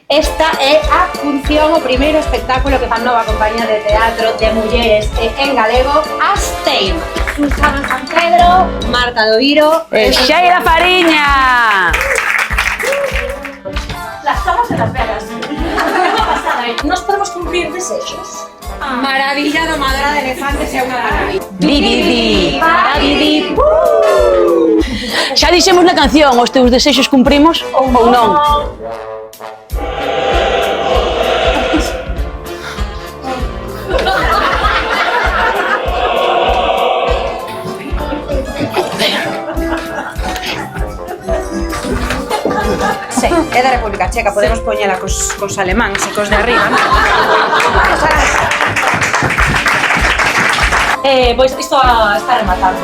Esta é a función, o primeiro espectáculo que fan nova compañía de teatro de mulleres en galego, Asteiro. Susana San Pedro, Marta Doviro e Xeira Fariña. Las tomas de las velas. Nos podemos cumplir desexos. Maravilla domadora de elefantes é unha maravilla. Bibidi, babidi. Xa dixemos na canción, os teus desexos cumprimos ou non? Sí, é da República Checa, podemos poñela cos alemáns e cos de arriba. Pois isto está rematando.